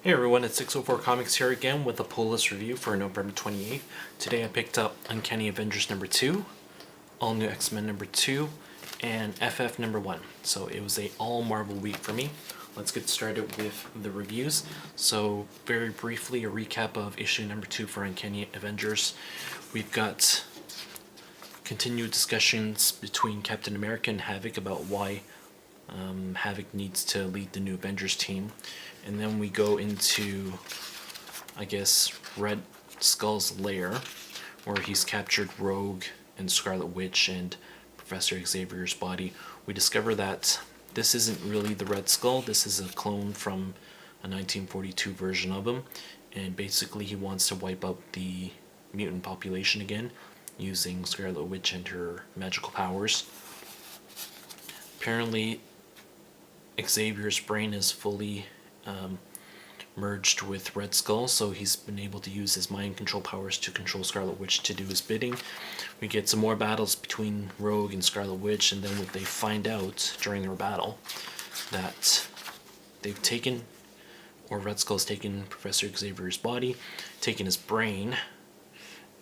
Hey everyone, it's 604 Comics here again with a pull list review for November 28th. Today I picked up Uncanny Avengers number 2, All New X-Men number 2, and FF number 1. So it was a all Marvel week for me. Let's get started with the reviews. So very briefly, a recap of issue number 2 for Uncanny Avengers. We've got continued discussions between Captain America and Havoc about why Havoc needs to lead the new Avengers team. And then we go into, I guess, Red Skull's lair, where he's captured Rogue and Scarlet Witch and Professor Xavier's body. We discover that this isn't really the Red Skull, this is a clone from a 1942 version of him, and basically he wants to wipe out the mutant population again using Scarlet Witch and her magical powers. Apparently Xavier's brain is fully merged with Red Skull, so he's been able to use his mind control powers to control Scarlet Witch to do his bidding. We get some more battles between Rogue and Scarlet Witch, and then they find out during their battle that they've taken, or Red Skull's taken Professor Xavier's body, taken his brain,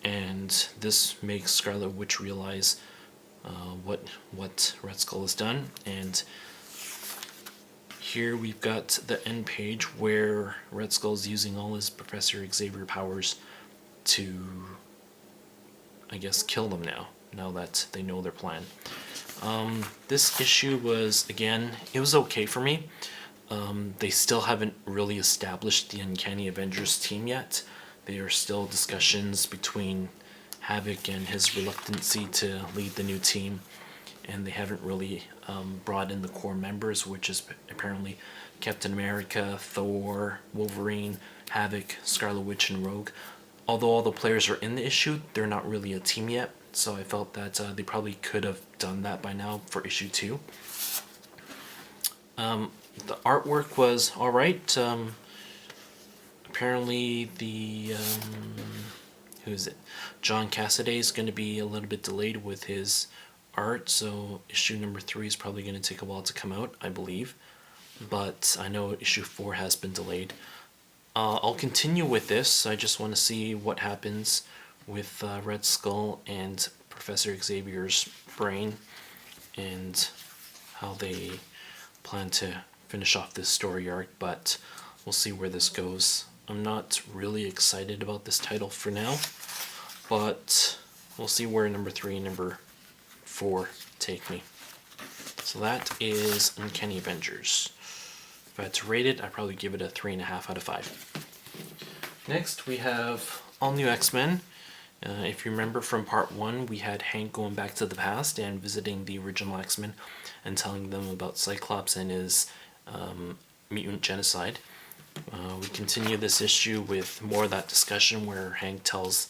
and this makes Scarlet Witch realize what Red Skull has done. And here we've got the end page where Red Skull's using all his Professor Xavier powers to, I guess, kill them now that they know their plan. This issue was, again, it was okay for me. They still haven't really established the Uncanny Avengers team yet. There are still discussions between Havoc and his reluctancy to lead the new team, and they haven't really brought in the core members, which is apparently Captain America, Thor, Wolverine, Havoc, Scarlet Witch, and Rogue. Although all the players are in the issue, they're not really a team yet, so I felt that they probably could have done that by now for issue 2. The artwork was alright. Apparently the who is it? John Cassaday is going to be a little bit delayed with his art, so issue number 3 is probably going to take a while to come out, I believe. But I know issue 4 has been delayed. I'll continue with this. I just want to see what happens with Red Skull and Professor Xavier's brain, and how they plan to finish off this story arc, but we'll see where this goes. I'm not really excited about this title for now, but we'll see where number 3 and number 4 take me. So that is Uncanny Avengers. If I had to rate it, I'd probably give it a 3.5 out of 5. Next we have All New X-Men. If you remember from part 1, we had Hank going back to the past and visiting the original X-Men and telling them about Cyclops and his mutant genocide. We continue this issue with more of that discussion where Hank tells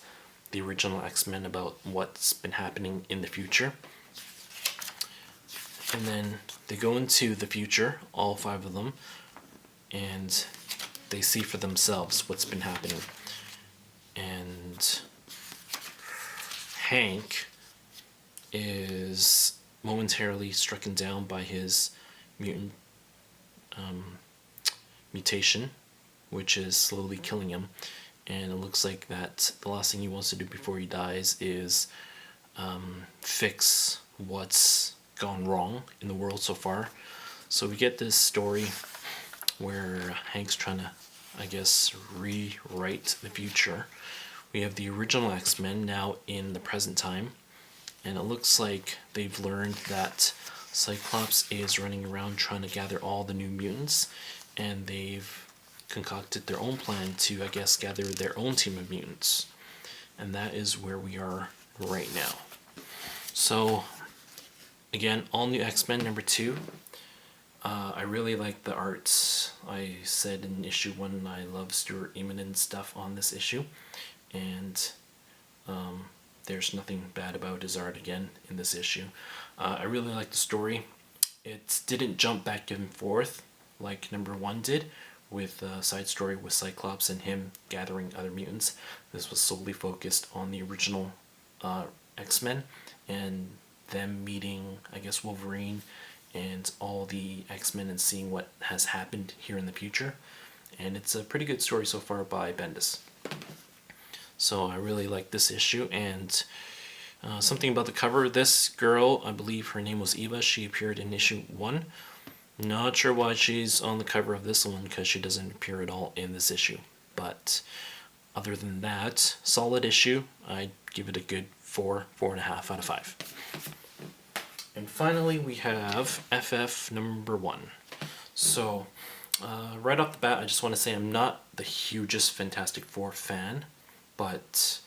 the original X-Men about what's been happening in the future. And then they go into the future, all 5 of them, and they see for themselves what's been happening. And Hank is momentarily stricken down by his mutant mutation, which is slowly killing him, and it looks like that the last thing he wants to do before he dies is fix what's gone wrong in the world so far. So we get this story where Hank's trying to, I guess, rewrite the future. We have the original X-Men now in the present time, and it looks like they've learned that Cyclops is running around trying to gather all the new mutants, and they've concocted their own plan to, I guess, gather their own team of mutants. And that is where we are right now. So, again, All New X-Men number 2. I really like the arts. I said in issue 1 I love Stuart Emanuel's stuff on this issue, and there's nothing bad about his art again in this issue. I really like the story. It didn't jump back and forth like number 1 did, with a side story with Cyclops and him gathering other mutants. This was solely focused on the original X-Men and them meeting, I guess, Wolverine and all the X-Men and seeing what has happened here in the future. and it's a pretty good story so far by Bendis. So I really like this issue, and something about the cover. This girl, I believe her name was Eva, she appeared in issue 1. Not sure why she's on the cover of this one, because she doesn't appear at all in this issue. But other than that, solid issue. I'd give it a good 4.5 out of 5. And finally we have FF number 1. So right off the bat, I just want to say I'm not the hugest Fantastic Four fan, but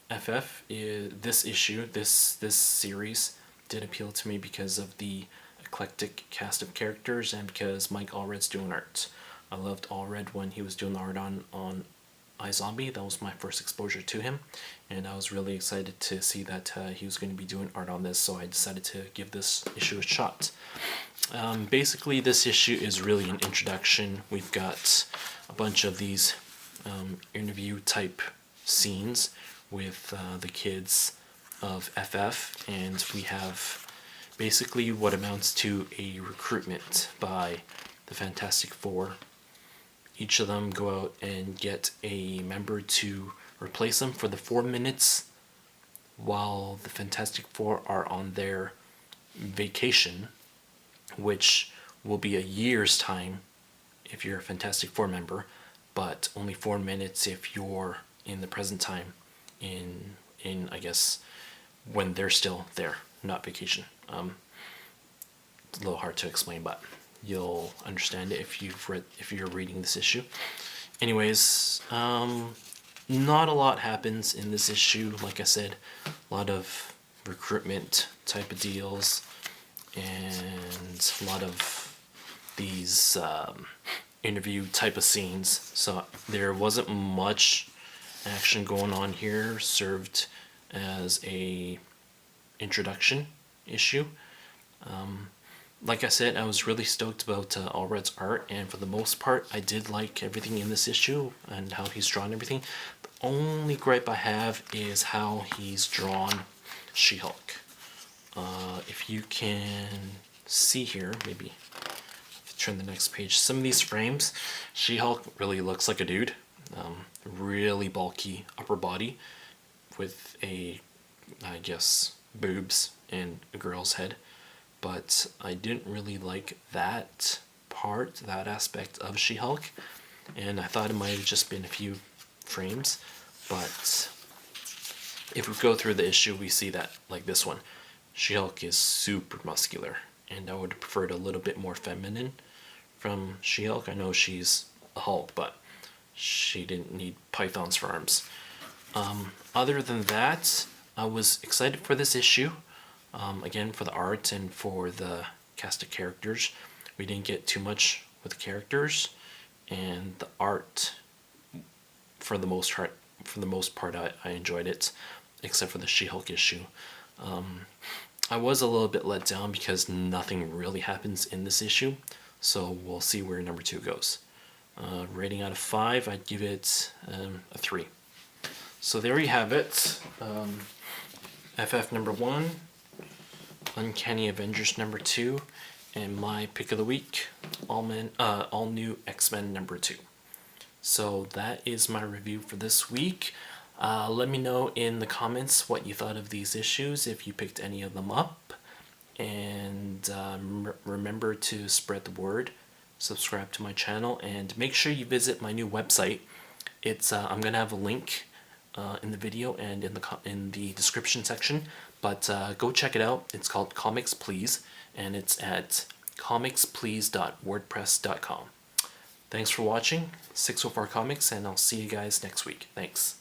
FF this issue, this series did appeal to me because of the eclectic cast of characters and because Mike Allred's doing art. I loved Allred when he was doing the art on iZombie. That was my first exposure to him, and I was really excited to see that he was going to be doing art on this, so I decided to give this issue a shot. Basically, this issue is really an introduction. We've got a bunch of these interview type scenes with the kids of FF, and we have basically what amounts to a recruitment by the Fantastic Four. Each of them go out and get a member to replace them for the 4 minutes while the Fantastic Four are on their vacation, which will be a year's time if you're a Fantastic Four member, but only 4 minutes if you're in the present time in I guess when they're still there, not vacation. It's a little hard to explain, but you'll understand it if you're reading this issue. Anyways, not a lot happens in this issue. Like I said, a lot of recruitment type of deals and a lot of these interview type of scenes. So there wasn't much action going on here. Served as a introduction issue. Like I said, I was really stoked about Allred's art, and for the most part, I did like everything in this issue and how he's drawn everything. The only gripe I have is how he's drawn She-Hulk. If you can see here, maybe if you turn the next page, some of these frames, She-Hulk really looks like a dude. Really bulky upper body with I guess, boobs and a girl's head. But I didn't really like that aspect of She-Hulk, and I thought it might have just been a few frames. But if we go through the issue, we see that, like this one, She-Hulk is super muscular, and I would have preferred a little bit more feminine from She-Hulk. I know she's a Hulk, but she didn't need pythons for arms. Other than that, I was excited for this issue. Again, for the art and for the cast of characters. We didn't get too much with the characters, and the art, for the most part, I enjoyed it, except for the She-Hulk issue. I was a little bit let down because nothing really happens in this issue, so we'll see where number 2 goes. Rating out of 5, I'd give it a 3. So there you have it. FF number 1, Uncanny Avengers number 2, and my pick of the week, All New X-Men number 2. So that is my review for this week. Let me know in the comments what you thought of these issues, if you picked any of them up, and remember to spread the word, subscribe to my channel, and make sure you visit my new website. It's I'm gonna have a link in the video and in the description section, but go check it out. It's called Comics Please, and it's at comicsplease.wordpress.com. Thanks for watching 604 Comics, and I'll see you guys next week. Thanks.